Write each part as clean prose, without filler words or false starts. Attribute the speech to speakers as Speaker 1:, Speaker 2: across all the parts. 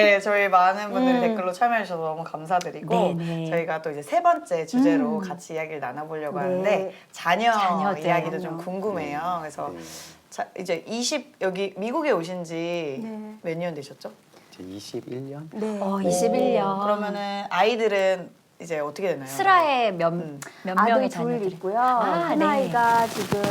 Speaker 1: 네, 저희 많은 분들이 댓글로 참여해 주셔서 너무 감사드리고
Speaker 2: 네네.
Speaker 1: 저희가 또 이제 세 번째 주제로 같이 이야기를 나눠보려고
Speaker 3: 네.
Speaker 1: 하는데 자녀
Speaker 2: 자녀들.
Speaker 1: 이야기도 좀 궁금해요. 그래서 자, 이제 여기 미국에 오신 지
Speaker 3: 네.
Speaker 1: 몇 년 되셨죠?
Speaker 4: 이제 21년?
Speaker 3: 네.
Speaker 2: 21년.
Speaker 1: 그러면은 아이들은 이제 어떻게 되나요?
Speaker 2: 슬아의 몇
Speaker 3: 아들
Speaker 2: 명의
Speaker 3: 둘
Speaker 2: 자녀들이?
Speaker 3: 있고요.
Speaker 2: 아,
Speaker 3: 큰
Speaker 2: 네.
Speaker 3: 아이가 지금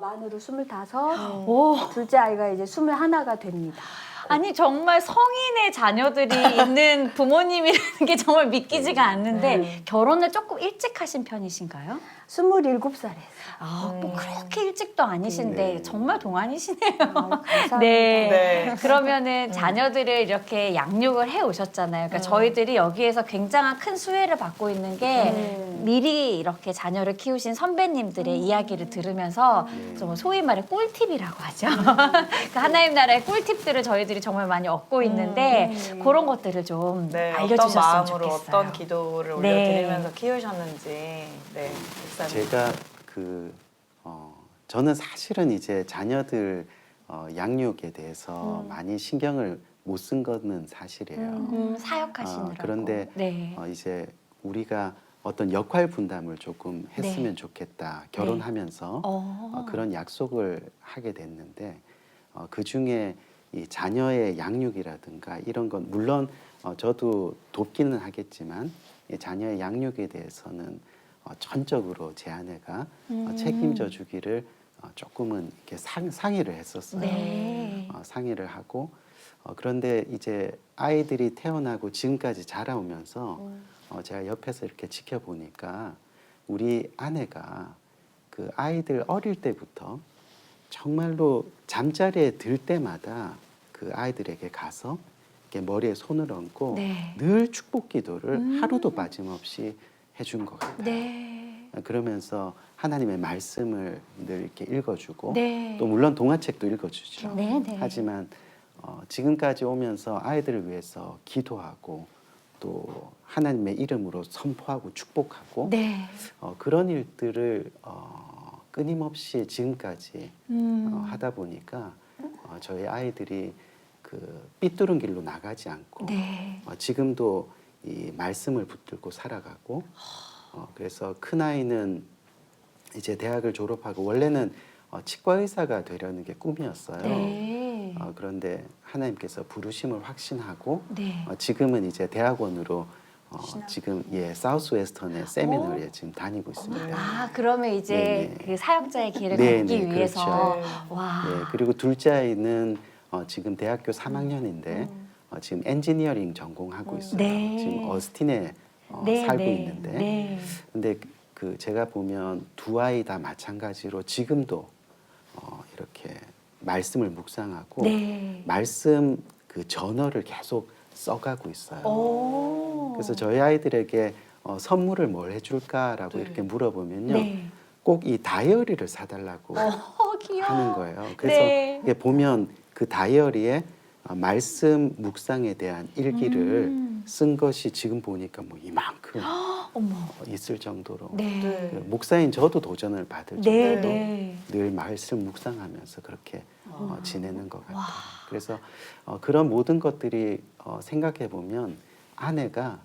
Speaker 3: 만으로 25,
Speaker 2: 오.
Speaker 3: 둘째 아이가 이제 21가 됩니다.
Speaker 2: 아니 정말 성인의 자녀들이 있는 부모님이라는 게 정말 믿기지가 않는데 결혼을 조금 일찍 하신 편이신가요?
Speaker 3: 27살에
Speaker 2: 아, 뭐 그렇게 일찍도 아니신데
Speaker 4: 네.
Speaker 2: 정말 동안이시네요.
Speaker 3: 감사합니다.
Speaker 2: 네.
Speaker 1: 네.
Speaker 2: 그러면은 자녀들을 이렇게 양육을 해 오셨잖아요. 그러니까 저희들이 여기에서 굉장한 큰 수혜를 받고 있는 게 미리 이렇게 자녀를 키우신 선배님들의 이야기를 들으면서 좀 소위 말해 꿀팁이라고 하죠. 그러니까 하나님 나라의 꿀팁들을 저희들이 정말 많이 얻고 있는데 그런 것들을 좀
Speaker 1: 네, 어떤
Speaker 2: 알려주셨으면
Speaker 1: 마음으로
Speaker 2: 좋겠어요.
Speaker 1: 어떤 기도를
Speaker 2: 네.
Speaker 1: 올려드리면서 키우셨는지 네, 목사님.
Speaker 4: 제가 저는 사실은 이제 자녀들 양육에 대해서 많이 신경을 못 쓴 거는 사실이에요.
Speaker 2: 사역하시느라고.
Speaker 4: 그런데
Speaker 2: 네.
Speaker 4: 이제 우리가 어떤 역할 분담을 조금 했으면
Speaker 2: 네.
Speaker 4: 좋겠다. 결혼하면서 그런 약속을 하게 됐는데 그 중에 이 자녀의 양육이라든가 이런 건 물론 저도 돕기는 하겠지만 이 자녀의 양육에 대해서는 전적으로 제 아내가 책임져 주기를 조금은 이렇게 상의를 했었어요.
Speaker 2: 네.
Speaker 4: 상의를 하고 그런데 이제 아이들이 태어나고 지금까지 자라오면서 제가 옆에서 이렇게 지켜보니까 우리 아내가 그 아이들 어릴 때부터 정말로 잠자리에 들 때마다 그 아이들에게 가서 이렇게 머리에 손을 얹고
Speaker 2: 네.
Speaker 4: 늘 축복 기도를 하루도 빠짐없이 해준 것 같아요.
Speaker 2: 네.
Speaker 4: 그러면서 하나님의 말씀을 늘 이렇게 읽어주고
Speaker 2: 네.
Speaker 4: 또 물론 동화책도 읽어주죠.
Speaker 2: 네, 네.
Speaker 4: 하지만 지금까지 오면서 아이들을 위해서 기도하고 또 하나님의 이름으로 선포하고 축복하고
Speaker 2: 네.
Speaker 4: 그런 일들을 끊임없이 지금까지 하다 보니까 저희 아이들이 그 삐뚤은 길로 나가지 않고
Speaker 2: 네.
Speaker 4: 지금도 이 말씀을 붙들고 살아가고 그래서 큰 아이는 이제 대학을 졸업하고 원래는 치과 의사가 되려는 게 꿈이었어요.
Speaker 2: 네.
Speaker 4: 그런데 하나님께서 부르심을 확신하고
Speaker 2: 네.
Speaker 4: 지금은 이제 대학원으로 지금 사우스웨스턴의 세미너리에 지금 다니고 있습니다.
Speaker 2: 아, 그러면 이제
Speaker 4: 네네.
Speaker 2: 그 사역자의 길을
Speaker 4: 네네,
Speaker 2: 걷기 위해서
Speaker 4: 그렇죠.
Speaker 2: 와.
Speaker 4: 네, 그리고 둘째 아이는 지금 대학교 3학년인데 지금 엔지니어링 전공하고 있어요.
Speaker 2: 네.
Speaker 4: 지금 어스틴에
Speaker 2: 네,
Speaker 4: 살고
Speaker 2: 네.
Speaker 4: 있는데
Speaker 2: 네.
Speaker 4: 근데 그 제가 보면 두 아이 다 마찬가지로 지금도 이렇게 말씀을 묵상하고
Speaker 2: 네.
Speaker 4: 말씀 그 저널을 계속 써가고 있어요.
Speaker 2: 오.
Speaker 4: 그래서 저희 아이들에게 선물을 뭘 해줄까라고 이렇게 물어보면요,
Speaker 2: 네.
Speaker 4: 꼭 이 다이어리를 사달라고
Speaker 2: 귀여워.
Speaker 4: 하는 거예요. 그래서
Speaker 2: 네.
Speaker 4: 이게 보면 그 다이어리에 말씀 묵상에 대한 일기를 쓴 것이 지금 보니까 뭐 이만큼
Speaker 2: 어머.
Speaker 4: 있을 정도로
Speaker 2: 네.
Speaker 1: 네.
Speaker 4: 그 목사인 저도 도전을 받을
Speaker 2: 네,
Speaker 4: 정도로
Speaker 2: 네.
Speaker 4: 늘 말씀 묵상하면서 그렇게 지내는 것 같아요. 그래서 그런 모든 것들이 생각해 보면 아내가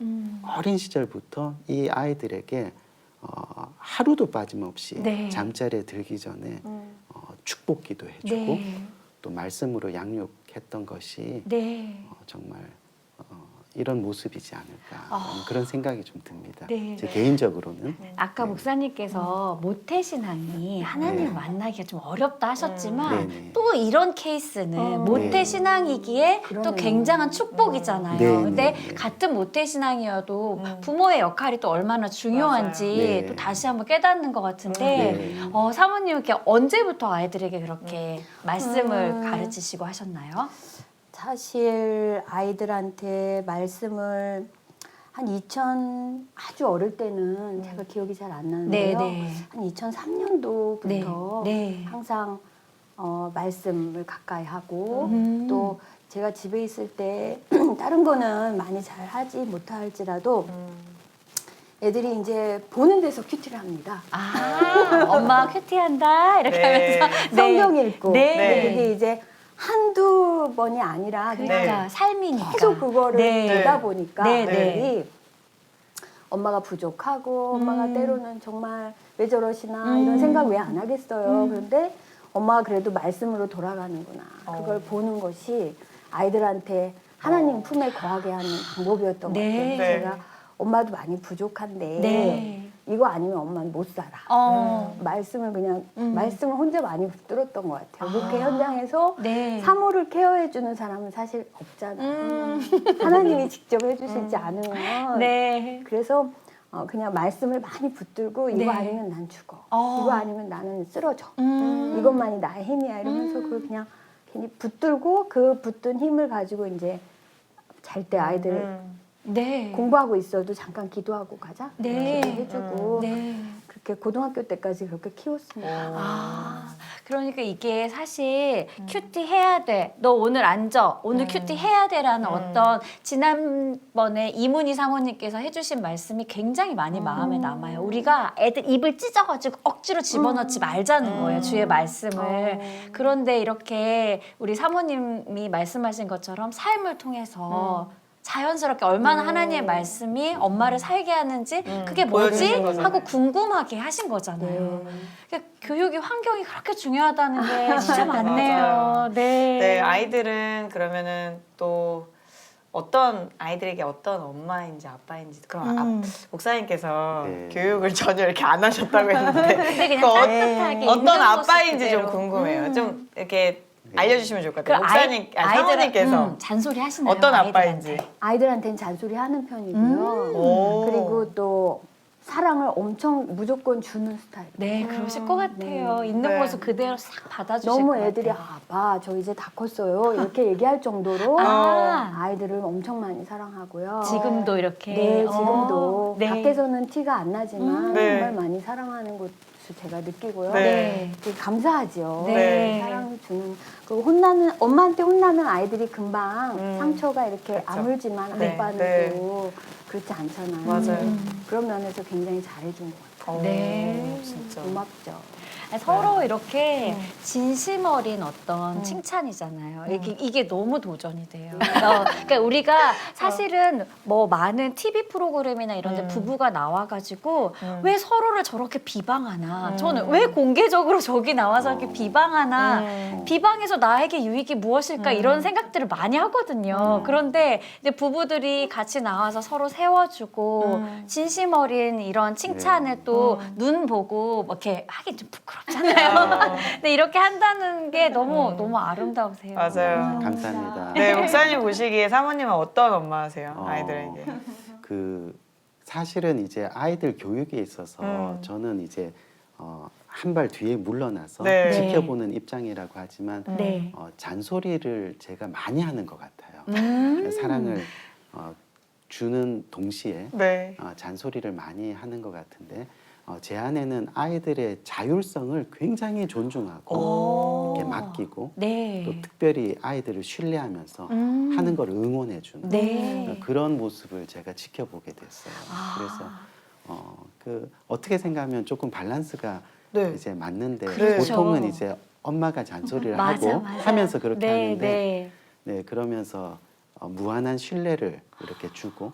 Speaker 4: 어린 시절부터 이 아이들에게 하루도 빠짐없이
Speaker 2: 네.
Speaker 4: 잠자리에 들기 전에 축복기도 해주고
Speaker 2: 네.
Speaker 4: 또 말씀으로 양육했던 것이
Speaker 2: 네.
Speaker 4: 정말 이런 모습이지 않을까 그런 생각이 좀 듭니다.
Speaker 2: 네.
Speaker 4: 제 개인적으로는
Speaker 2: 아까 목사님께서 모태신앙이 하나님을
Speaker 4: 네.
Speaker 2: 만나기가 좀 어렵다 하셨지만
Speaker 4: 네네.
Speaker 2: 또 이런 케이스는
Speaker 4: 네.
Speaker 2: 모태신앙이기에 또
Speaker 3: 그러네요.
Speaker 2: 굉장한 축복이잖아요.
Speaker 4: 네,
Speaker 2: 근데
Speaker 4: 네, 네.
Speaker 2: 같은 모태신앙이어도 부모의 역할이 또 얼마나 중요한지
Speaker 4: 맞아요. 네.
Speaker 2: 또 다시 한번 깨닫는 것 같은데
Speaker 4: 네.
Speaker 2: 사모님은 이렇게 언제부터 아이들에게 그렇게 말씀을 가르치시고 하셨나요?
Speaker 3: 사실 아이들한테 말씀을 한 아주 어릴 때는 제가 기억이 잘 안 나는데요.
Speaker 2: 네.
Speaker 3: 한 2003년도부터
Speaker 2: 네.
Speaker 3: 항상 말씀을 가까이 하고 또 제가 집에 있을 때 다른 거는 많이 잘 하지 못할지라도 애들이 이제 보는 데서 큐티를 합니다.
Speaker 2: 아, 엄마 큐티한다 이렇게
Speaker 1: 네.
Speaker 2: 하면서
Speaker 3: 성경 읽고
Speaker 2: 네.
Speaker 3: 근데 그게 이제 한두 번이 아니라 그냥
Speaker 2: 그러니까 삶이니까.
Speaker 3: 계속 그거를
Speaker 2: 네.
Speaker 3: 보다 보니까
Speaker 2: 네,
Speaker 3: 애들이 엄마가 부족하고 엄마가 때로는 정말 왜 저러시나 이런 생각 왜 안 하겠어요. 그런데 엄마가 그래도 말씀으로 돌아가는구나. 그걸 보는 것이 아이들한테 하나님 품에 거하게 하는 방법이었던
Speaker 2: 네.
Speaker 3: 것 같아요.
Speaker 1: 네.
Speaker 3: 제가 엄마도 많이 부족한데
Speaker 2: 네.
Speaker 3: 이거 아니면 엄마는 못 살아. 말씀을 그냥 말씀을 혼자 많이 붙들었던 것 같아요. 목회 현장에서
Speaker 2: 네.
Speaker 3: 사모를 케어해주는 사람은 사실 없잖아요. 하나님이 직접 해주시지 않으면.
Speaker 2: 네.
Speaker 3: 그래서 그냥 말씀을 많이 붙들고
Speaker 2: 네.
Speaker 3: 이거 아니면 난 죽어. 이거 아니면 나는 쓰러져. 이것만이 나의 힘이야. 이러면서 그걸 그냥 괜히 붙들고 그 붙든 힘을 가지고 이제 잘 때 아이들
Speaker 2: 네.
Speaker 3: 공부하고 있어도 잠깐 기도하고 가자.
Speaker 2: 네.
Speaker 3: 이렇게 해주고
Speaker 2: 네.
Speaker 3: 그렇게 고등학교 때까지 그렇게 키웠습니다.
Speaker 2: 아, 그러니까 이게 사실 큐티 해야 돼. 너 오늘 앉아. 오늘 큐티 해야 돼라는 어떤 지난번에 이문희 사모님께서 해주신 말씀이 굉장히 많이 마음에 남아요. 우리가 애들 입을 찢어가지고 억지로 집어넣지 말자는 거예요. 주의 말씀을. 그런데 이렇게 우리 사모님이 말씀하신 것처럼 삶을 통해서 자연스럽게 얼마나 하나님의 말씀이 엄마를 살게 하는지 그게 뭐지?
Speaker 1: 보여주신 거잖아요.
Speaker 2: 하고 궁금하게 하신 거잖아요. 그러니까 교육의 환경이 그렇게 중요하다는 게 진짜 많네요.
Speaker 1: 맞아요.
Speaker 2: 네.
Speaker 1: 네, 아이들은 그러면은 또 어떤 아이들에게 어떤 엄마인지 아빠인지 그럼 목사님께서
Speaker 4: 네.
Speaker 1: 교육을 전혀 이렇게 안 하셨다고 했는데
Speaker 2: 근데 그냥
Speaker 1: 그
Speaker 2: 따뜻하게 있는
Speaker 1: 어떤
Speaker 2: 모습
Speaker 1: 아빠인지
Speaker 2: 그대로.
Speaker 1: 좀 궁금해요. 좀 이렇게
Speaker 4: 네.
Speaker 1: 알려주시면 좋을 것 같아요.
Speaker 2: 그
Speaker 1: 목사님, 사모님께서
Speaker 2: 잔소리 하시나요?
Speaker 1: 어떤
Speaker 2: 아이들한테?
Speaker 1: 아빠인지.
Speaker 3: 아이들한테는 잔소리 하는 편이고요.
Speaker 1: 오.
Speaker 3: 그리고 또 사랑을 엄청 무조건 주는 스타일.
Speaker 2: 네, 그러실 것 같아요. 있는
Speaker 1: 네.
Speaker 2: 모습 그대로 싹 받아주실
Speaker 3: 너무
Speaker 2: 것
Speaker 3: 애들이
Speaker 2: 같아요.
Speaker 3: 아빠 저 이제 다 컸어요 이렇게 얘기할 정도로
Speaker 2: 아.
Speaker 3: 아이들을 엄청 많이 사랑하고요.
Speaker 2: 지금도 이렇게.
Speaker 3: 네, 지금도
Speaker 2: 네.
Speaker 3: 밖에서는 티가 안 나지만
Speaker 1: 네.
Speaker 3: 정말 많이 사랑하는 것을 제가 느끼고요.
Speaker 1: 네.
Speaker 3: 되게 감사하죠.
Speaker 2: 네.
Speaker 3: 사랑을 주는 그 혼나는 엄마한테 혼나는 아이들이 금방 상처가 이렇게
Speaker 1: 그쵸.
Speaker 3: 아물지만
Speaker 1: 네.
Speaker 3: 아빠는
Speaker 1: 네.
Speaker 3: 또 그렇지 않잖아요.
Speaker 1: 맞아요.
Speaker 3: 그런 면에서 굉장히 잘해준 것 같아요.
Speaker 2: 네.
Speaker 1: 진짜.
Speaker 3: 고맙죠.
Speaker 2: 서로 이렇게 진심 어린 어떤 칭찬이잖아요. 이게 너무 도전이 돼요. 그러니까 우리가 사실은 뭐 많은 TV 프로그램이나 이런 데 부부가 나와가지고 왜 서로를 저렇게 비방하나? 저는 왜 공개적으로 저기 나와서 이렇게 비방하나? 비방해서 나에게 유익이 무엇일까? 이런 생각들을 많이 하거든요. 그런데 이제 부부들이 같이 나와서 서로 세워주고 진심 어린 이런 칭찬을 또 눈 보고 뭐 이렇게 하긴 좀 부끄럽잖아요. 근데 이렇게 한다는 게 너무 아름다우세요.
Speaker 1: 맞아요.
Speaker 4: 감사합니다.
Speaker 1: 네, 목사님 보시기에 사모님은 어떤 엄마세요? 아이들에게.
Speaker 4: 그 사실은 이제 아이들 교육에 있어서 저는 이제 한 발 뒤에 물러나서
Speaker 1: 네.
Speaker 4: 지켜보는 입장이라고 하지만
Speaker 2: 네.
Speaker 4: 잔소리를 제가 많이 하는 것 같아요. 사랑을 주는 동시에
Speaker 1: 네.
Speaker 4: 잔소리를 많이 하는 것 같은데 제 안에는 아이들의 자율성을 굉장히 존중하고 이렇게 맡기고
Speaker 2: 네.
Speaker 4: 또 특별히 아이들을 신뢰하면서 하는 걸 응원해주는
Speaker 2: 네.
Speaker 4: 그런 모습을 제가 지켜보게 됐어요. 그래서 어떻게 생각하면 조금 밸런스가
Speaker 1: 네.
Speaker 4: 이제 맞는데
Speaker 2: 그렇죠.
Speaker 4: 보통은 이제 엄마가 잔소리를
Speaker 2: 맞아,
Speaker 4: 하고
Speaker 2: 맞아.
Speaker 4: 하면서 그렇게
Speaker 2: 네,
Speaker 4: 하는데
Speaker 2: 네.
Speaker 4: 그러면서 무한한 신뢰를 이렇게 주고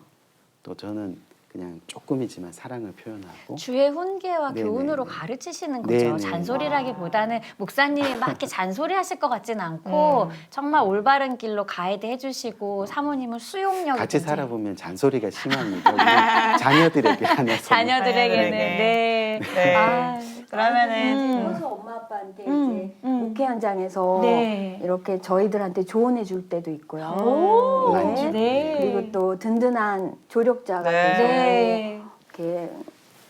Speaker 4: 또 저는 그냥 조금이지만 사랑을 표현하고
Speaker 2: 주의 훈계와
Speaker 4: 네네.
Speaker 2: 교훈으로 가르치시는 거죠.
Speaker 4: 네네.
Speaker 2: 잔소리라기보다는 목사님이 막 이렇게 잔소리하실 것 같진 않고 정말 올바른 길로 가이드 해주시고 사모님은 수용력이
Speaker 4: 같이
Speaker 2: 굉장히
Speaker 4: 살아보면 잔소리가 심합니다. 우리 자녀들에게 한해서
Speaker 2: 자녀들에게는
Speaker 1: 네.
Speaker 2: 네.
Speaker 1: 네.
Speaker 2: 아,
Speaker 1: 그러면은
Speaker 3: 그래서 엄마 아빠한테 이제 목회 현장에서
Speaker 2: 네.
Speaker 3: 이렇게 저희들한테 조언해 줄 때도 있고요.
Speaker 2: 오,
Speaker 4: 많죠.
Speaker 2: 네.
Speaker 3: 그리고 또 든든한 조력자가
Speaker 1: 네.
Speaker 3: 돼서
Speaker 2: 네.
Speaker 3: 이렇게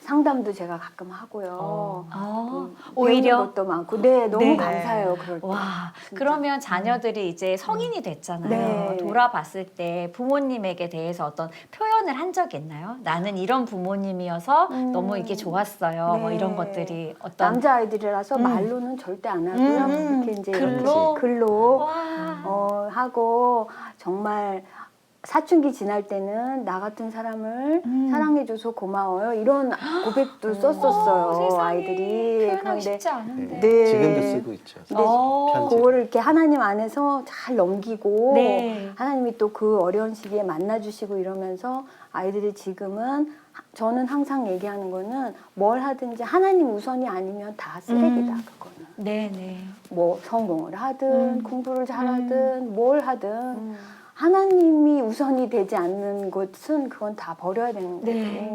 Speaker 3: 상담도 제가 가끔 하고요.
Speaker 2: 아,
Speaker 3: 배우는
Speaker 2: 오히려
Speaker 3: 것도 많고, 네, 너무
Speaker 2: 네.
Speaker 3: 감사해요. 그럴 때.
Speaker 2: 와,
Speaker 3: 진짜.
Speaker 2: 그러면 자녀들이 이제 성인이 됐잖아요.
Speaker 3: 네.
Speaker 2: 돌아봤을 때 부모님에게 대해서 어떤 표현을 한 적이 있나요? 나는 이런 부모님이어서 너무 이게 좋았어요. 뭐
Speaker 3: 네.
Speaker 2: 이런 것들이 어떤
Speaker 3: 남자아이들이라서 말로는 절대 안 하고요. 이렇게 이제
Speaker 2: 글로?
Speaker 3: 글로
Speaker 2: 와.
Speaker 3: 하고 정말 사춘기 지날 때는 나 같은 사람을 사랑해줘서 고마워요. 이런 고백도 썼었어요.
Speaker 2: 세상에.
Speaker 3: 아이들이.
Speaker 2: 표현하기
Speaker 3: 그런데
Speaker 2: 쉽지 않은데.
Speaker 3: 네.
Speaker 4: 지금도 쓰고 있죠.
Speaker 3: 근데
Speaker 4: 편지를.
Speaker 3: 그거를 이렇게 하나님 안에서 잘 넘기고
Speaker 2: 네.
Speaker 3: 하나님이 또 그 어려운 시기에 만나주시고 이러면서 아이들이 지금은 저는 항상 얘기하는 거는 뭘 하든지 하나님 우선이 아니면 다 쓰레기다 그거는.
Speaker 2: 네네.
Speaker 3: 뭐 성공을 하든 공부를 잘하든 뭘 하든 하나님이 우선이 되지 않는 것은 그건 다 버려야 되는 거고
Speaker 2: 네.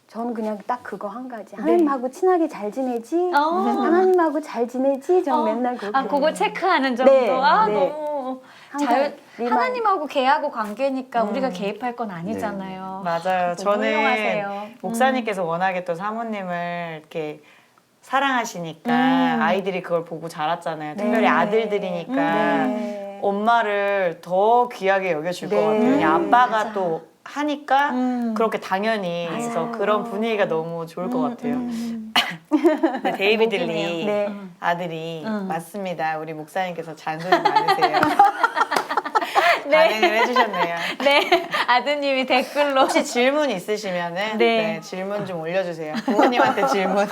Speaker 3: 저는 그냥 딱 그거 한 가지 하나님하고 친하게 잘 지내지
Speaker 2: 어.
Speaker 3: 하나님하고 잘 지내지 전 맨날 그렇게
Speaker 2: 아, 그거 체크하는 정도.
Speaker 3: 네,
Speaker 2: 아,
Speaker 3: 네.
Speaker 2: 너무
Speaker 3: 항상
Speaker 2: 자유.
Speaker 3: 리마인-
Speaker 2: 하나님하고 개하고 관계니까 우리가 개입할 건 아니잖아요.
Speaker 1: 맞아요.
Speaker 2: 너무
Speaker 1: 저는
Speaker 2: 훌륭하세요.
Speaker 1: 목사님께서 워낙에 또 사모님을 이렇게 사랑하시니까 아이들이 그걸 보고 자랐잖아요. 특별히 아들들이니까
Speaker 3: 네.
Speaker 1: 엄마를 더 귀하게 여겨줄 것
Speaker 3: 네.
Speaker 1: 같아요. 그냥 아빠가
Speaker 2: 맞아.
Speaker 1: 또 하니까 그렇게 당연히 그래서 그런 분위기가 너무 좋을 것 같아요. 네, 데이비드 리
Speaker 3: 네.
Speaker 1: 아들이 맞습니다. 우리 목사님께서 잔소리 많으세요. 반응을 해주셨네요.
Speaker 2: 네, 아드님이 댓글로.
Speaker 1: 혹시 질문 있으시면은
Speaker 2: 네.
Speaker 1: 네, 질문 좀 올려주세요. 부모님한테 질문.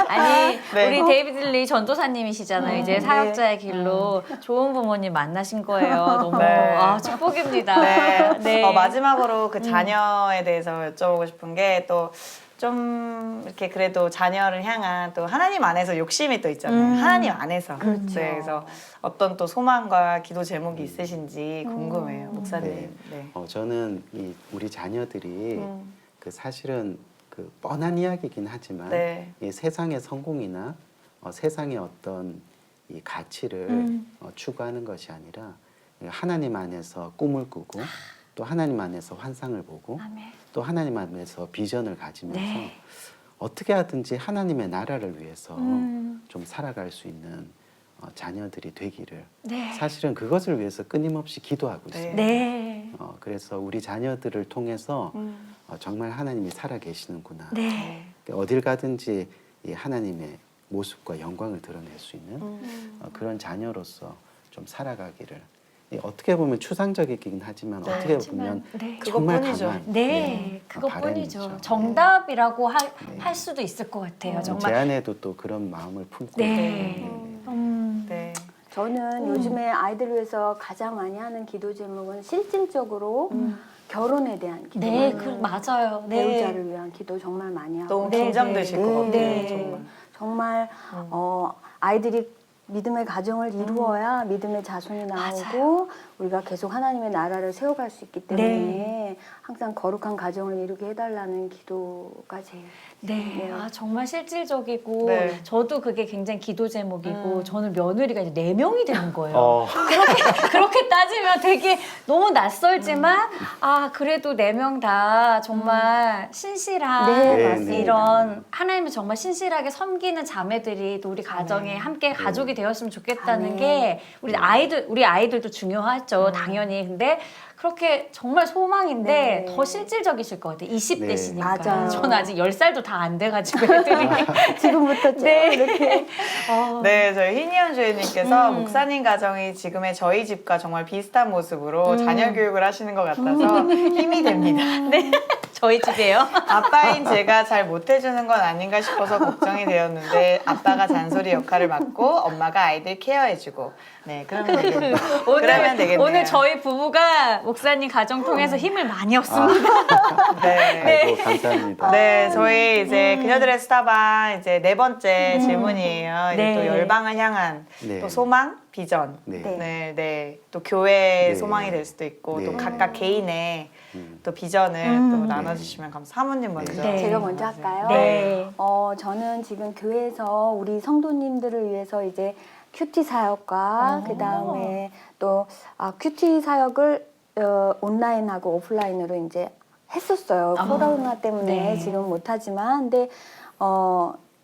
Speaker 2: 아니,
Speaker 1: 네.
Speaker 2: 우리 데이비드 리 전도사님이시잖아요. 이제 사역자의 길로 좋은 부모님 만나신 거예요. 너무
Speaker 1: 네.
Speaker 2: 축복입니다.
Speaker 1: 네.
Speaker 2: 네.
Speaker 1: 마지막으로 그 자녀에 대해서 여쭤보고 싶은 게 또 좀 이렇게 그래도 자녀를 향한 또 하나님 안에서 욕심이 또 있잖아요. 하나님 안에서.
Speaker 3: 그렇죠.
Speaker 1: 네, 그래서 어떤 또 소망과 기도 제목이 있으신지 궁금해요, 목사님. 네.
Speaker 4: 저는 우리 자녀들이 그 사실은 그 뻔한 이야기긴 하지만
Speaker 1: 네.
Speaker 4: 이 세상의 성공이나 세상의 어떤 이 가치를 추구하는 것이 아니라 하나님 안에서 꿈을 꾸고 또 하나님 안에서 환상을 보고
Speaker 2: 아멘.
Speaker 4: 또 하나님 안에서 비전을 가지면서
Speaker 2: 네.
Speaker 4: 어떻게 하든지 하나님의 나라를 위해서
Speaker 2: 음.
Speaker 4: 좀 살아갈 수 있는 자녀들이 되기를
Speaker 2: 네.
Speaker 4: 사실은 그것을 위해서 끊임없이 기도하고
Speaker 1: 네.
Speaker 4: 있습니다.
Speaker 2: 네.
Speaker 4: 그래서 우리 자녀들을 통해서 정말 하나님이 살아계시는구나.
Speaker 2: 네.
Speaker 4: 어딜 가든지 이 하나님의 모습과 영광을 드러낼 수 있는 그런 자녀로서 좀 살아가기를 어떻게 보면 추상적이긴 하지만
Speaker 1: 네.
Speaker 4: 어떻게
Speaker 2: 하지만,
Speaker 4: 보면
Speaker 2: 네.
Speaker 4: 정말
Speaker 1: 그것뿐이죠.
Speaker 4: 강한
Speaker 2: 네, 그것뿐이죠.
Speaker 4: 바람이죠.
Speaker 2: 정답이라고
Speaker 4: 네.
Speaker 2: 할 수도 있을 것 같아요.
Speaker 4: 제
Speaker 2: 정말.
Speaker 4: 안에도 또 그런 마음을 품고
Speaker 2: 네.
Speaker 4: 있거든요.
Speaker 1: 네.
Speaker 3: 저는 요즘에 아이들을 위해서 가장 많이 하는 기도 제목은 실질적으로 결혼에 대한 기도.
Speaker 2: 네, 맞아요. 네.
Speaker 3: 배우자를 위한 기도 정말 많이 하고.
Speaker 1: 너무
Speaker 2: 네,
Speaker 1: 긴장되실
Speaker 3: 네.
Speaker 1: 것 같아요,
Speaker 3: 네.
Speaker 1: 정말.
Speaker 3: 정말 아이들이 믿음의 가정을 이루어야 믿음의 자손이 나오고 우리가 계속 하나님의 나라를 세워갈 수 있기 때문에 항상 거룩한 가정을 이루게 해달라는 기도가 제일.
Speaker 2: 네, 아, 정말 실질적이고
Speaker 1: 네.
Speaker 2: 저도 그게 굉장히 기도 제목이고 저는 며느리가 이제 4명이 되는 거예요. 그렇게 따지면 되게 너무 낯설지만 아 그래도 4명 다 정말 신실한
Speaker 3: 네,
Speaker 4: 맞습니다.
Speaker 2: 이런 하나님을 정말 신실하게 섬기는 자매들이 또 우리 가정에 함께 가족이 되었으면 좋겠다는
Speaker 3: 아멘.
Speaker 2: 게 우리 아이들도 중요하죠 당연히. 근데 그렇게 정말 소망인데
Speaker 3: 네.
Speaker 2: 더 실질적이실 것 같아요. 20대시니까.
Speaker 4: 네.
Speaker 3: 맞아요.
Speaker 2: 저는 아직 10살도 다 안 돼가지고 애들이.
Speaker 3: 지금부터 좀
Speaker 2: 네.
Speaker 3: 이렇게
Speaker 1: 네, 저희 희니언 주연님께서 목사님 가정이 지금의 저희 집과 정말 비슷한 모습으로 자녀 교육을 하시는 것 같아서 힘이 됩니다.
Speaker 2: 네. 저희 집이에요.
Speaker 1: 아빠인 제가 잘 못해주는 건 아닌가 싶어서 걱정이 되었는데 아빠가 잔소리 역할을 맡고 엄마가 아이들 케어해주고 네 그러면 되겠네요. 그러면 되겠네요.
Speaker 2: 오늘 저희 부부가 목사님 가정 통해서 힘을 많이 얻습니다.
Speaker 1: 네.
Speaker 4: 아이고 감사합니다.
Speaker 1: 네, 저희 이제 그녀들의 스타방 이제 4번째 질문이에요. 이제
Speaker 2: 네.
Speaker 1: 또 열방을 향한
Speaker 4: 네.
Speaker 1: 또 소망, 비전.
Speaker 4: 네.
Speaker 1: 네, 네. 또 교회의
Speaker 4: 네.
Speaker 1: 소망이 될 수도 있고
Speaker 4: 네.
Speaker 1: 또 각각 개인의 또 비전을 또 나눠주시면 사모님 먼저.
Speaker 2: 네.
Speaker 3: 제가 먼저 할까요?
Speaker 2: 네.
Speaker 3: 저는 지금 교회에서 우리 성도님들을 위해서 이제 큐티 사역과 그 다음에 또 큐티 사역을 온라인하고 오프라인으로 이제 했었어요. 코로나 때문에
Speaker 2: 네.
Speaker 3: 지금 못하지만 근데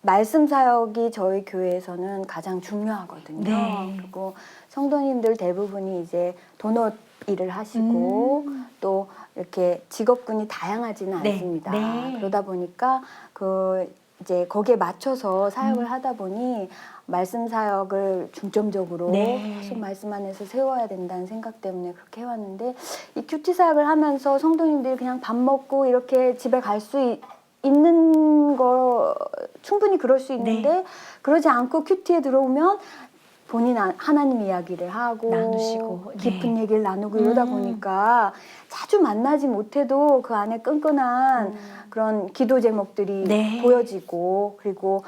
Speaker 3: 말씀 사역이 저희 교회에서는 가장 중요하거든요.
Speaker 2: 네.
Speaker 3: 그리고 성도님들 대부분이 이제 도넛 일을 하시고 또 이렇게 직업군이 다양하지는
Speaker 2: 네.
Speaker 3: 않습니다.
Speaker 2: 네.
Speaker 3: 그러다 보니까 그 이제 거기에 맞춰서 사역을 하다 보니 말씀 사역을 중점적으로
Speaker 2: 네.
Speaker 3: 계속 말씀 안에서 세워야 된다는 생각 때문에 그렇게 해왔는데 이 큐티 사역을 하면서 성도님들이 그냥 밥 먹고 이렇게 집에 갈 수 있는 거 충분히 그럴 수 있는데 그러지 않고 큐티에 들어오면 본인 하나님 이야기를 하고
Speaker 2: 나누시고,
Speaker 3: 깊은
Speaker 2: 네.
Speaker 3: 얘기를 나누고 이러다 보니까 자주 만나지 못해도 그 안에 끈끈한 그런 기도 제목들이
Speaker 2: 네.
Speaker 3: 보여지고 그리고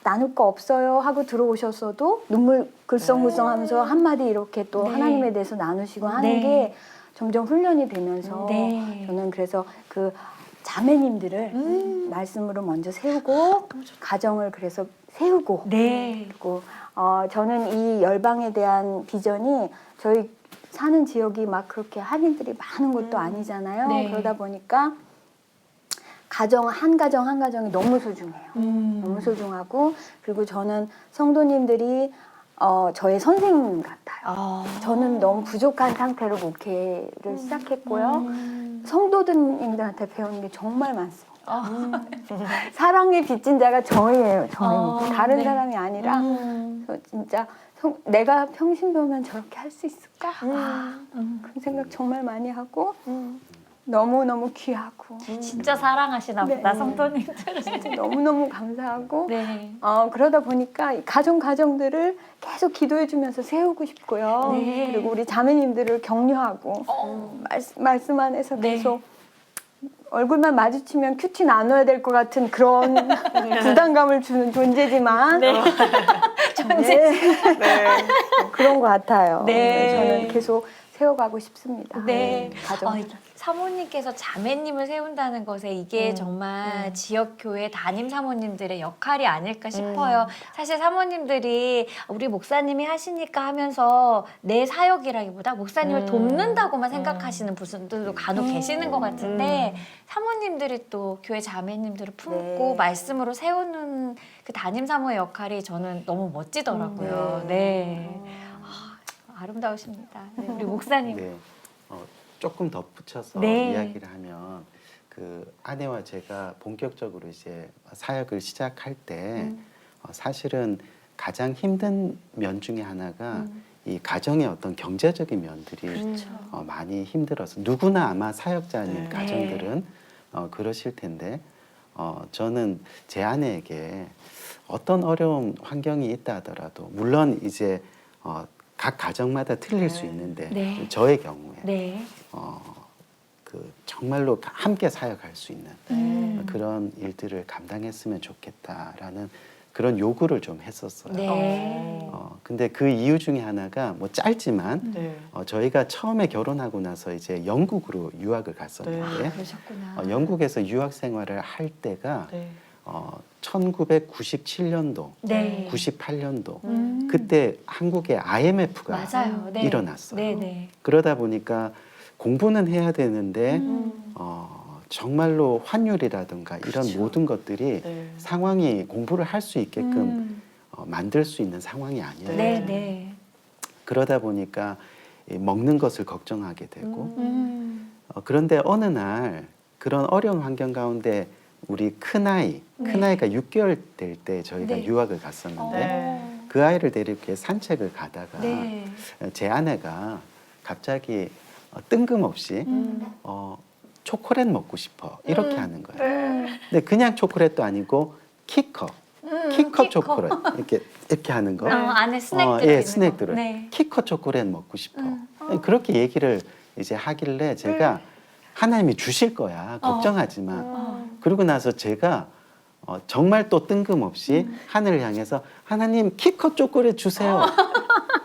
Speaker 3: 나눌 거 없어요 하고 들어오셨어도 눈물 글썽글썽하면서 한마디 이렇게 또
Speaker 2: 네.
Speaker 3: 하나님에 대해서 나누시고 하는
Speaker 2: 네.
Speaker 3: 게 점점 훈련이 되면서
Speaker 2: 네.
Speaker 3: 저는 그래서 그 자매님들을 말씀으로 먼저 세우고 가정을 그래서 세우고
Speaker 2: 네.
Speaker 3: 그리고 저는 이 열방에 대한 비전이 저희 사는 지역이 막 그렇게 한인들이 많은 것도 아니잖아요.
Speaker 2: 네.
Speaker 3: 그러다 보니까 가정 한 가정이 너무 소중해요. 너무 소중하고 그리고 저는 성도님들이 저의 선생님 같아요. 저는 너무 부족한 상태로 목회를 시작했고요. 성도들님들한테 배우는 게 정말 많습니다. 사랑에 빚진 자가 저예요. 다른
Speaker 2: 네.
Speaker 3: 사람이 아니라 그래서 진짜 내가 평신도면 저렇게 할 수 있을까? 그런 생각 정말 많이 하고 너무너무 귀하고
Speaker 2: 진짜 사랑하시나 보다
Speaker 3: 네.
Speaker 2: 성도님들을.
Speaker 3: 너무너무 감사하고
Speaker 2: 네.
Speaker 3: 그러다 보니까 이 가정들을 계속 기도해주면서 세우고 싶고요.
Speaker 2: 네.
Speaker 3: 그리고 우리 자매님들을 격려하고 말씀 안에서
Speaker 2: 네.
Speaker 3: 계속 얼굴만 마주치면 큐티 나눠야 될 것 같은 그런 부담감을 주는 존재지만
Speaker 2: 네.
Speaker 1: 네.
Speaker 3: 그런 것 같아요.
Speaker 2: 네.
Speaker 3: 저는 계속 세워가고 싶습니다.
Speaker 2: 네.
Speaker 3: 가정.
Speaker 2: 사모님께서 자매님을 세운다는 것에 이게 정말 지역교회 담임 사모님들의 역할이 아닐까 싶어요. 사실 사모님들이 우리 목사님이 하시니까 하면서 내 사역이라기보다 목사님을 돕는다고만 생각하시는 분들도 간혹 계시는 것 같은데 사모님들이 또 교회 자매님들을 품고
Speaker 3: 네.
Speaker 2: 말씀으로 세우는 그 담임 사모의 역할이 저는 너무 멋지더라고요. 네. 아름다우십니다. 네, 우리 목사님.
Speaker 4: 네. 조금 덧붙여서
Speaker 2: 네.
Speaker 4: 이야기를 하면 그 아내와 제가 본격적으로 이제 사역을 시작할 때 사실은 가장 힘든 면 중에 하나가 이 가정의 어떤 경제적인 면들이 많이 힘들어서 누구나 아마 사역자 아닌
Speaker 1: 네.
Speaker 4: 가정들은 그러실 텐데 저는 제 아내에게 어떤 어려운 환경이 있다 하더라도 물론 이제 각 가정마다 틀릴 수 있는데
Speaker 2: 네.
Speaker 4: 저의 경우에
Speaker 2: 네.
Speaker 4: 그 정말로 함께 사역할 수 있는
Speaker 2: 음.
Speaker 4: 그런 일들을 감당했으면 좋겠다라는 그런 요구를 좀 했었어요.
Speaker 2: 네.
Speaker 4: 근데 그 이유 중에 하나가 뭐 짧지만
Speaker 1: 네.
Speaker 4: 저희가 처음에 결혼하고 나서 이제 영국으로 유학을 갔었는데
Speaker 2: 그러셨구나.
Speaker 4: 영국에서 유학 생활을 할 때가
Speaker 1: 네.
Speaker 4: 1997년도,
Speaker 2: 네.
Speaker 4: 98년도 그때 한국에 IMF가
Speaker 2: 맞아요. 네.
Speaker 4: 일어났어요.
Speaker 2: 네네.
Speaker 4: 그러다 보니까 공부는 해야 되는데 정말로 환율이라든가 이런
Speaker 2: 그렇죠.
Speaker 4: 모든 것들이
Speaker 1: 네.
Speaker 4: 상황이 공부를 할 수 있게끔 만들 수 있는 상황이 아니에요.
Speaker 2: 네네.
Speaker 4: 그러다 보니까 이 먹는 것을 걱정하게 되고
Speaker 2: 음.
Speaker 4: 그런데 어느 날 그런 어려운 환경 가운데 우리 큰아이가 6개월 될 때 저희가
Speaker 2: 네.
Speaker 4: 유학을 갔었는데
Speaker 1: 네.
Speaker 4: 그 아이를 데리고 이렇게 산책을 가다가
Speaker 2: 네.
Speaker 4: 제 아내가 갑자기 뜬금없이 초콜릿 먹고 싶어 이렇게 하는 거예요. 근데 그냥 초콜릿도 아니고 키커 초콜릿 이렇게 하는 거.
Speaker 2: 안에 스낵들
Speaker 4: 예, 스낵들을
Speaker 2: 네.
Speaker 4: 키커 초콜릿 먹고 싶어. 그렇게 얘기를 이제 하길래 제가 하나님이 주실 거야 걱정하지 마. 그러고 나서 제가 정말 또 뜬금없이 하늘을 향해서 하나님 키커 초콜릿 주세요.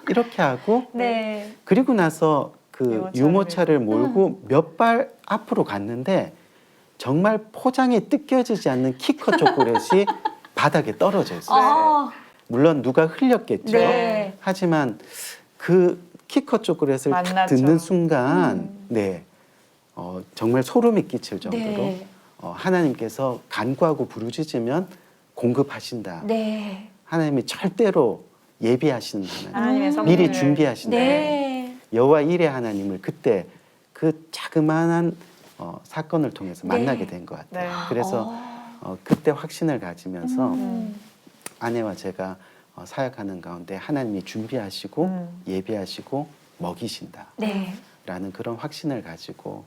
Speaker 4: 이렇게 하고
Speaker 2: 네.
Speaker 4: 그리고 나서 그 유모차를 몰고
Speaker 2: 음.
Speaker 4: 몇 발 앞으로 갔는데 정말 포장이 뜯겨지지 않는 키커 초콜릿이 바닥에 떨어져 있어요. 물론 누가 흘렸겠죠.
Speaker 2: 네.
Speaker 4: 하지만 그 키커 초콜릿을 딱
Speaker 1: 만나죠.
Speaker 4: 듣는 순간 네, 정말 소름이 끼칠 정도로
Speaker 2: 네.
Speaker 4: 하나님께서 간구하고 부르짖으면 공급하신다.
Speaker 2: 네.
Speaker 4: 하나님이 절대로 예비하시는 하나님,
Speaker 1: 하나님의 선물을
Speaker 4: 미리 준비하신다.
Speaker 2: 네.
Speaker 4: 여호와 일의 하나님을 그때 그 자그마한 사건을 통해서
Speaker 2: 네.
Speaker 4: 만나게 된 것 같아요.
Speaker 1: 네.
Speaker 4: 그래서 그때 확신을 가지면서
Speaker 2: 음.
Speaker 4: 아내와 제가 사역하는 가운데 하나님이 준비하시고 예비하시고 먹이신다.
Speaker 2: 네.
Speaker 4: 라는 그런 확신을 가지고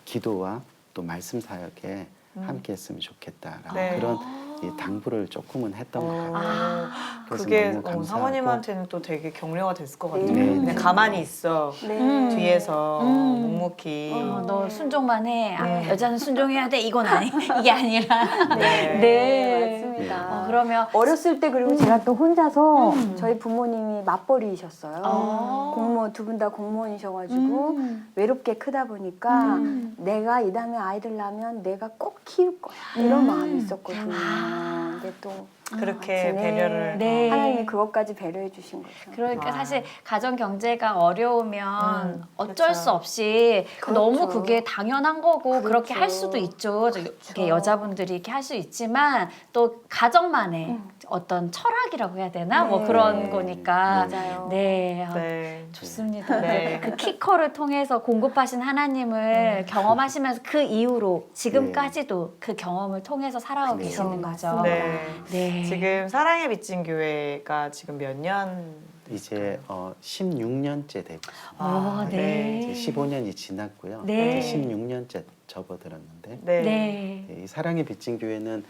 Speaker 4: 기도와 또 말씀 사역에 함께 했으면 좋겠다라는
Speaker 1: 네.
Speaker 4: 그런 이 당부를 조금은 했던 것 같아요. 그래서
Speaker 1: 그게
Speaker 4: 너무 감사하고
Speaker 1: 사모님한테는 또 되게 격려가 됐을 것 같아요.
Speaker 3: 네.
Speaker 1: 그냥 가만히 있어.
Speaker 3: 네.
Speaker 1: 뒤에서 묵묵히.
Speaker 2: 너 순종만 해.
Speaker 1: 네.
Speaker 2: 여자는 순종해야 돼. 이건 아니. 이게 아니라.
Speaker 1: 네.
Speaker 2: 네.
Speaker 3: 맞습니다.
Speaker 2: 그러면
Speaker 3: 어렸을 때 그리고 제가 또 혼자서 저희 부모님이 맞벌이셨어요. 공무원 두 분 다 공무원이셔가지고 외롭게 크다 보니까 내가 이 다음에 아이들 낳으면 내가 꼭 키울 거야 이런 마음이 있었거든요. 근데 또
Speaker 1: 그렇게
Speaker 3: 마침내
Speaker 1: 배려를.
Speaker 2: 네.
Speaker 3: 하나님이 그것까지 배려해 주신 거죠.
Speaker 2: 그러니까
Speaker 1: 아.
Speaker 2: 사실 가정 경제가 어려우면 어쩔
Speaker 1: 그렇죠.
Speaker 2: 수 없이
Speaker 3: 그렇죠.
Speaker 2: 너무 그게 당연한 거고
Speaker 3: 그렇죠.
Speaker 2: 그렇게 할 수도 있죠. 이렇게 여자분들이 이렇게 할 수 있지만 또 가정만의 어떤 철학이라고 해야 되나? 뭐
Speaker 3: 네.
Speaker 2: 그런 거니까.
Speaker 3: 맞아요.
Speaker 2: 네.
Speaker 1: 네.
Speaker 2: 좋습니다.
Speaker 1: 네.
Speaker 2: 그 키커를 통해서 공급하신 하나님을 경험하시면서 그 이후로 지금까지도 그 경험을 통해서 살아오고
Speaker 4: 네.
Speaker 2: 계시는 거죠.
Speaker 3: 맞습니다.
Speaker 1: 네.
Speaker 2: 네.
Speaker 1: 지금 사랑의 빚진 교회가 지금 몇 년?
Speaker 4: 이제 16년째 되고
Speaker 2: 아, 네.
Speaker 4: 이제 15년이 지났고요.
Speaker 2: 네.
Speaker 4: 이제 16년째 접어들었는데
Speaker 1: 네.
Speaker 2: 네.
Speaker 4: 이 사랑의 빚진 교회는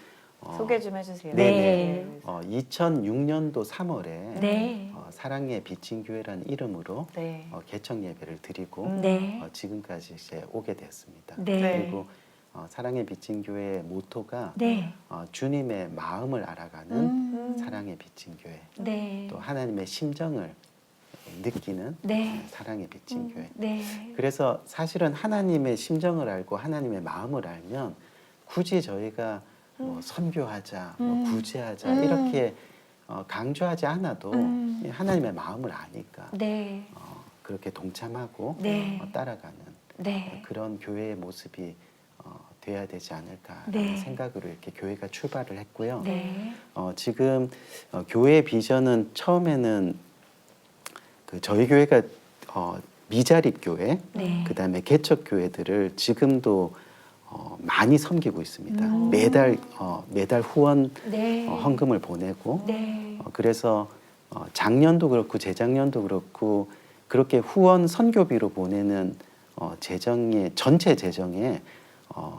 Speaker 1: 소개 좀 해주세요.
Speaker 2: 네.
Speaker 4: 2006년도 3월에
Speaker 2: 네.
Speaker 4: 사랑의 빚진 교회라는 이름으로
Speaker 1: 네.
Speaker 4: 개척 예배를 드리고
Speaker 2: 네.
Speaker 4: 지금까지 이제 오게 되었습니다.
Speaker 2: 네.
Speaker 4: 그리고 사랑의 빚진 교회의 모토가
Speaker 2: 네.
Speaker 4: 주님의 마음을 알아가는 사랑의 빚진 교회,
Speaker 2: 네.
Speaker 4: 또 하나님의 심정을 느끼는
Speaker 2: 네.
Speaker 4: 사랑의 빚진 교회.
Speaker 2: 네.
Speaker 4: 그래서 사실은 하나님의 심정을 알고 하나님의 마음을 알면 굳이 저희가 뭐 선교하자, 뭐 구제하자 이렇게 강조하지 않아도 하나님의 마음을 아니까
Speaker 2: 네.
Speaker 4: 그렇게 동참하고
Speaker 2: 네.
Speaker 4: 따라가는
Speaker 2: 네.
Speaker 4: 그런 교회의 모습이 돼야 되지 않을까라는
Speaker 2: 네.
Speaker 4: 생각으로 이렇게 교회가 출발을 했고요.
Speaker 2: 네.
Speaker 4: 지금 교회 비전은 처음에는 저희 교회가 미자립 교회,
Speaker 2: 네.
Speaker 4: 그다음에 개척 교회들을 지금도 많이 섬기고 있습니다. 매달 후원
Speaker 2: 네.
Speaker 4: 헌금을 보내고
Speaker 2: 네.
Speaker 4: 그래서 작년도 그렇고 재작년도 그렇고 그렇게 후원 선교비로 보내는 재정의 전체 재정의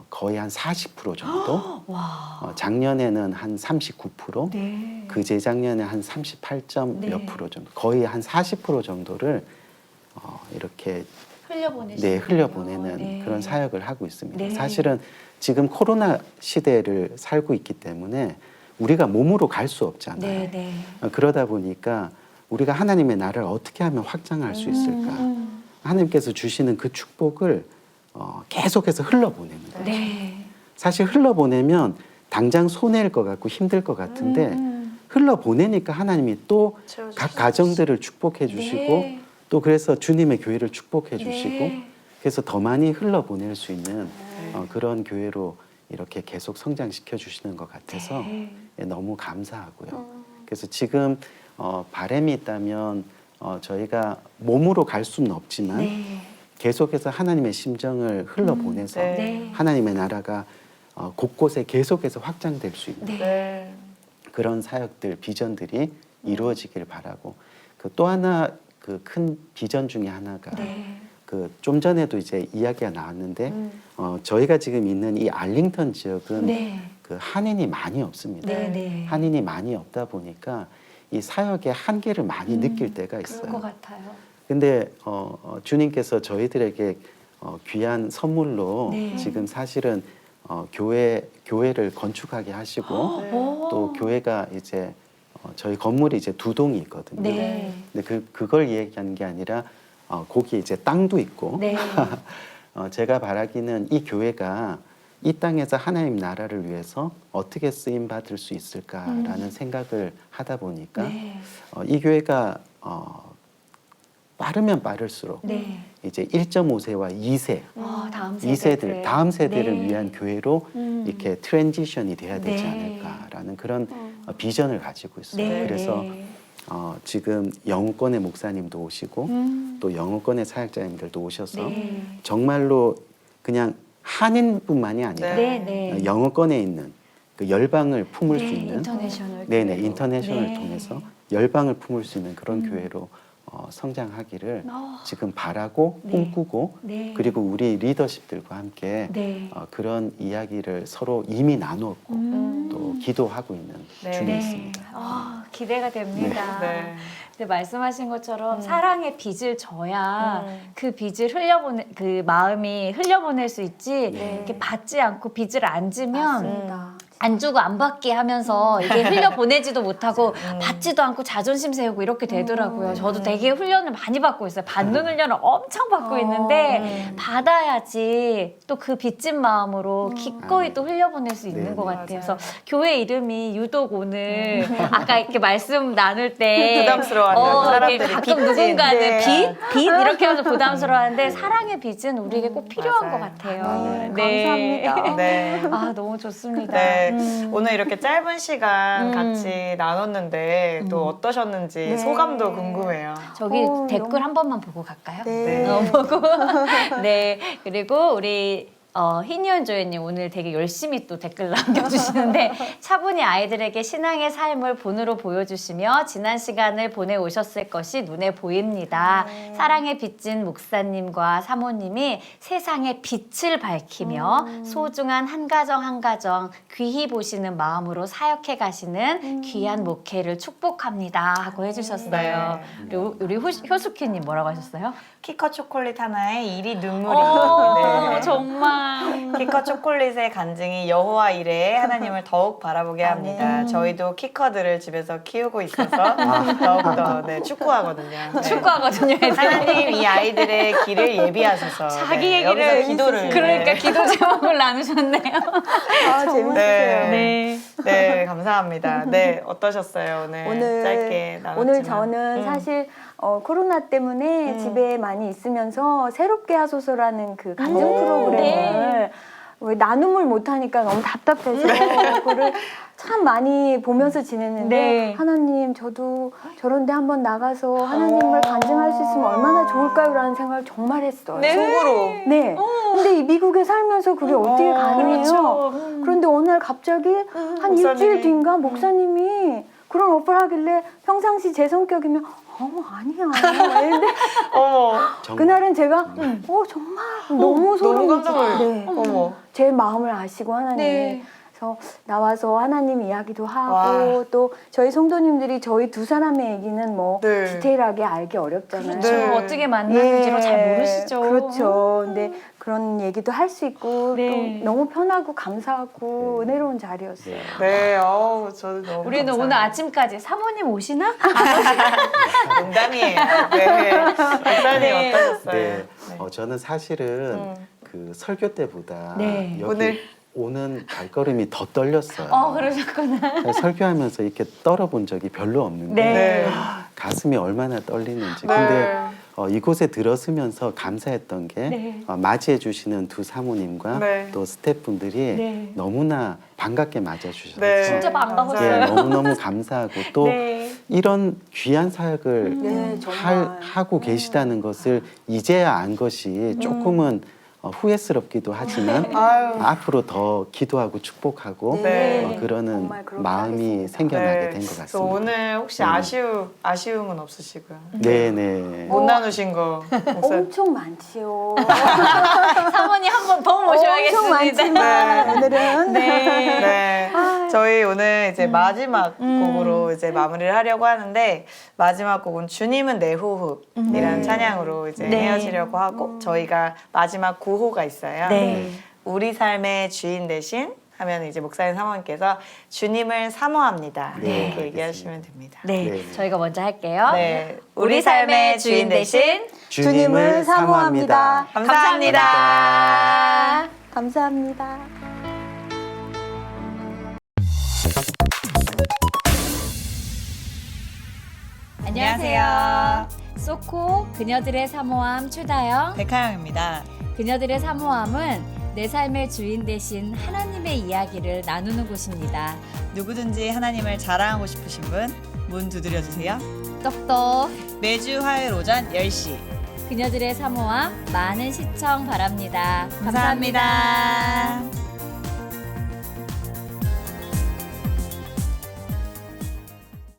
Speaker 4: 거의 한 40% 정도,
Speaker 2: 와.
Speaker 4: 작년에는 한 39%,
Speaker 2: 네.
Speaker 4: 그 재작년에 한 38점
Speaker 2: 네.
Speaker 4: 몇 프로 정도, 거의 한 40% 정도를 이렇게
Speaker 2: 흘려보내시는
Speaker 4: 흘려보내는
Speaker 2: 네.
Speaker 4: 그런 사역을 하고 있습니다.
Speaker 2: 네.
Speaker 4: 사실은 지금 코로나 시대를 살고 있기 때문에 우리가 몸으로 갈 수 없잖아요.
Speaker 2: 네. 네.
Speaker 4: 그러다 보니까 우리가 하나님의 나라를 어떻게 하면 확장할 수 있을까? 하나님께서 주시는 그 축복을 계속해서 흘러보내는 거예요.
Speaker 2: 네.
Speaker 4: 사실 흘러보내면 당장 손해일 것 같고 힘들 것 같은데 흘러보내니까 하나님이 또 각 가정들을 축복해 주시고
Speaker 2: 네.
Speaker 4: 또 그래서 주님의 교회를 축복해 주시고
Speaker 2: 네.
Speaker 4: 그래서 더 많이 흘러보낼 수 있는 그런 교회로 이렇게 계속 성장시켜 주시는 것 같아서
Speaker 2: 네.
Speaker 4: 너무 감사하고요. 그래서 지금 바람이 있다면 저희가 몸으로 갈 수는 없지만
Speaker 2: 네.
Speaker 4: 계속해서 하나님의 심정을 흘러보내서
Speaker 2: 네.
Speaker 4: 하나님의 나라가 곳곳에 계속해서 확장될 수 있는
Speaker 2: 네.
Speaker 1: 네.
Speaker 4: 그런 사역들, 비전들이 이루어지길 바라고 또 하나 그 큰 비전 중에 하나가
Speaker 2: 네.
Speaker 4: 그 좀 전에도 이제 이야기가 나왔는데 저희가 지금 있는 이 알링턴 지역은
Speaker 2: 네.
Speaker 4: 그 한인이 많이 없습니다.
Speaker 2: 네. 네.
Speaker 4: 한인이 많이 없다 보니까 이 사역의 한계를 많이 느낄 때가
Speaker 2: 그럴 것
Speaker 4: 있어요.
Speaker 2: 같아요.
Speaker 4: 근데 주님께서 저희들에게 귀한 선물로
Speaker 2: 네.
Speaker 4: 지금 사실은 교회를 건축하게 하시고
Speaker 2: 오.
Speaker 4: 또 교회가 이제 저희 건물이 이제 2동이 있거든요.
Speaker 2: 네.
Speaker 4: 근데 그걸 얘기하는 게 아니라 거기 이제 땅도 있고
Speaker 2: 네.
Speaker 4: 제가 바라기는 이 교회가 이 땅에서 하나님 나라를 위해서 어떻게 쓰임 받을 수 있을까라는 생각을 하다 보니까
Speaker 2: 네.
Speaker 4: 이 교회가 빠르면 빠를수록
Speaker 2: 네.
Speaker 4: 이제 1.5세와 2세,
Speaker 2: 다음
Speaker 4: 2세들, 다음 세대를
Speaker 2: 네.
Speaker 4: 위한 교회로 이렇게 트랜지션이 돼야 되지
Speaker 2: 네.
Speaker 4: 않을까라는 그런 비전을 가지고 있어요.
Speaker 2: 네.
Speaker 4: 그래서
Speaker 2: 네.
Speaker 4: 지금 영어권의 목사님도 오시고 또 영어권의 사역자님들도 오셔서
Speaker 2: 네.
Speaker 4: 정말로 그냥 한인뿐만이 아니라
Speaker 2: 네. 네.
Speaker 4: 영어권에 있는 그 열방을 품을 수 있는
Speaker 2: 인터내셔널
Speaker 4: 네네
Speaker 2: 교회로.
Speaker 4: 인터내셔널을
Speaker 2: 네.
Speaker 4: 통해서 열방을 품을 수 있는 그런 교회로 성장하기를 지금 바라고
Speaker 2: 네.
Speaker 4: 꿈꾸고
Speaker 2: 네.
Speaker 4: 그리고 우리 리더십들과 함께
Speaker 2: 네.
Speaker 4: 그런 이야기를 서로 이미 나누었고 또 기도하고 있는
Speaker 1: 네.
Speaker 4: 중에
Speaker 2: 네.
Speaker 4: 있습니다.
Speaker 2: 기대가 됩니다.
Speaker 1: 네.
Speaker 2: 근데 말씀하신 것처럼 사랑의 빚을 져야 그 빚을 흘려보내 그 마음이 흘려보낼 수 있지 이렇게 받지 않고 빚을 안 지면
Speaker 3: 맞습니다.
Speaker 2: 안 주고 안 받게 하면서 이게 흘려보내지도 못하고 받지도 않고 자존심 세우고 이렇게 되더라고요. 저도 되게 훈련을 많이 받고 있어요. 받는 훈련을 엄청 받고 있는데 받아야지 또 그 빚진 마음으로 기꺼이 또 흘려보낼 수 있는
Speaker 4: 네,
Speaker 2: 것
Speaker 4: 네.
Speaker 2: 같아요. 그래서 교회 이름이 유독 오늘 아까 이렇게 말씀 나눌 때
Speaker 1: 부담스러워하는 사람들이
Speaker 2: 이렇게 가끔
Speaker 1: 빚진.
Speaker 2: 누군가는
Speaker 1: 네.
Speaker 2: 빚 이렇게 하면서 부담스러워하는데 사랑의 빚은 우리에게 꼭 필요한
Speaker 1: 맞아요.
Speaker 2: 것 같아요.
Speaker 3: 감사합니다.
Speaker 1: 네.
Speaker 2: 아 너무 좋습니다.
Speaker 1: 네. 오늘 이렇게 짧은 시간 같이 나눴는데 또 어떠셨는지
Speaker 3: 네.
Speaker 1: 소감도 궁금해요.
Speaker 2: 저기
Speaker 3: 어,
Speaker 2: 댓글
Speaker 3: 너무-
Speaker 2: 한 번만 보고 갈까요?
Speaker 3: 네.
Speaker 2: 보고 네 그리고 우리 희니언 조연님 오늘 되게 열심히 또 댓글 남겨주시는데 차분히 아이들에게 신앙의 삶을 본으로 보여주시며 지난 시간을 보내오셨을 것이 눈에 보입니다. 사랑에 빚진 목사님과 사모님이 세상의 빛을 밝히며 소중한 한 가정 한 가정 귀히 보시는 마음으로 사역해 가시는 귀한 목회를 축복합니다 하고 해주셨어요. 그리고 우리 효숙희님 뭐라고 하셨어요?
Speaker 1: 키커 초콜릿 하나에 일이 눈물이. 네.
Speaker 2: 정말
Speaker 1: 키커 초콜릿의 간증이 여호와 이레에 하나님을 더욱 바라보게 합니다. 저희도 키커들을 집에서 키우고 있어서 더욱더 축구하거든요. 네.
Speaker 2: 축구하거든요. 애들.
Speaker 1: 하나님 이 아이들의 길을 예비하셔서
Speaker 2: 자기
Speaker 1: 네,
Speaker 2: 얘기를
Speaker 1: 여기서 기도를
Speaker 2: 그러니까 기도 제목을 나누셨네요.
Speaker 3: 아, 재밌으세요.
Speaker 1: 네. 네, 감사합니다. 네, 어떠셨어요? 오늘 짧게 나눴지만.
Speaker 3: 오늘 저는 사실 코로나 때문에 집에 많이 있으면서 새롭게 하소서라는 그 간증 프로그램을 왜 나눔을 못하니까 너무 답답해서 그거를 참 많이 보면서 지냈는데
Speaker 2: 네.
Speaker 3: 하나님 저도 저런데 한번 나가서 하나님을 간증할 수 있으면 얼마나 좋을까요라는 생각을 정말 했어요.
Speaker 1: 속으로.
Speaker 3: 네. 근데 이 미국에 살면서 그게 어떻게 가능해요?
Speaker 2: 그렇죠.
Speaker 3: 그런데 어느 날 갑자기 한
Speaker 1: 목사님이.
Speaker 3: 일주일 뒤인가 목사님이 그런 오빠를 하길래 평상시 제 성격이면 아니야. 이랬는데
Speaker 1: 어머.
Speaker 3: 그날은 제가 정말 너무 소름이
Speaker 1: 깜짝을.
Speaker 3: 네.
Speaker 1: 어머.
Speaker 3: 제 마음을 아시고 하나님.
Speaker 2: 네.
Speaker 3: 그래서 나와서 하나님 이야기도 하고
Speaker 1: 와.
Speaker 3: 또 저희 성도님들이 저희 두 사람의 얘기는 뭐
Speaker 1: 네.
Speaker 3: 디테일하게 알기 어렵잖아요.
Speaker 2: 그렇죠.
Speaker 1: 네.
Speaker 2: 어떻게 만났는지로 잘 모르시죠.
Speaker 3: 그렇죠. 근데 그런 얘기도 할 수 있고
Speaker 2: 네.
Speaker 3: 또 너무 편하고 감사하고 은혜로운 자리였어요.
Speaker 1: 네, 저도 너무.
Speaker 2: 우리는
Speaker 1: 감사해요.
Speaker 2: 오늘 아침까지 사모님 오시나?
Speaker 1: 농담이에요. 네. 목사님
Speaker 2: 네.
Speaker 1: 어떠셨어요?
Speaker 4: 네, 저는 사실은 그 설교 때보다
Speaker 2: 네.
Speaker 4: 여기
Speaker 1: 오늘?
Speaker 4: 오는 발걸음이 더 떨렸어요.
Speaker 2: 그러셨구나.
Speaker 4: 설교하면서 이렇게 떨어본 적이 별로 없는데
Speaker 2: 네.
Speaker 4: 가슴이 얼마나 떨리는지.
Speaker 1: 네.
Speaker 4: 근데 이곳에 들어서면서 감사했던 게
Speaker 2: 네.
Speaker 4: 맞이해 주시는 두 사모님과
Speaker 1: 네.
Speaker 4: 또 스태프분들이
Speaker 2: 네.
Speaker 4: 너무나 반갑게 맞아주셔서
Speaker 1: 네.
Speaker 2: 진짜 반가웠어요.
Speaker 4: 예, 너무너무 감사하고 또
Speaker 2: 네.
Speaker 4: 이런 귀한 사역을
Speaker 3: 네, 정말.
Speaker 4: 하고 계시다는 것을 이제야 안 것이 조금은 후회스럽기도 하지만
Speaker 1: 아유.
Speaker 4: 앞으로 더 기도하고 축복하고
Speaker 1: 네.
Speaker 4: 그러는
Speaker 3: 정말 그렇게
Speaker 4: 마음이
Speaker 3: 하겠습니다.
Speaker 4: 생겨나게
Speaker 1: 네.
Speaker 4: 된 것
Speaker 1: 그래서
Speaker 4: 같습니다.
Speaker 1: 오늘 혹시 아쉬움은 없으시고요?
Speaker 4: 네네.
Speaker 1: 못 나누신 거. 목사님.
Speaker 3: 엄청 많지요.
Speaker 2: 사모님 한 번 더
Speaker 3: 엄청
Speaker 2: 모셔야겠습니다.
Speaker 3: 많지만 오늘은
Speaker 1: 네. 저희 오늘 이제 마지막 곡으로 이제 마무리를 하려고 하는데 마지막 곡은 주님은 내 호흡이라는 찬양으로 이제
Speaker 2: 네.
Speaker 1: 헤어지려고 하고 저희가 마지막 구호가 있어요.
Speaker 2: 네.
Speaker 1: 우리 삶의 주인 대신 하면 이제 목사님 사모님께서 주님을 사모합니다.
Speaker 4: 네,
Speaker 1: 이렇게
Speaker 4: 알겠습니다.
Speaker 1: 얘기하시면 됩니다.
Speaker 2: 네.
Speaker 4: 네.
Speaker 2: 저희가 먼저 할게요.
Speaker 1: 네.
Speaker 2: 우리 삶의 주인 대신
Speaker 3: 주님을 사모합니다.
Speaker 1: 감사합니다.
Speaker 3: 감사합니다.
Speaker 2: 안녕하세요. 소코 그녀들의 사모함 추다영.
Speaker 1: 백하영입니다.
Speaker 2: 그녀들의 사모함은 내 삶의 주인 대신 하나님의 이야기를 나누는 곳입니다.
Speaker 1: 누구든지 하나님을 자랑하고 싶으신 분 문 두드려 주세요.
Speaker 2: 떡떡
Speaker 1: 매주 화요일 오전 10시.
Speaker 2: 그녀들의 사모함 많은 시청 바랍니다.
Speaker 1: 감사합니다.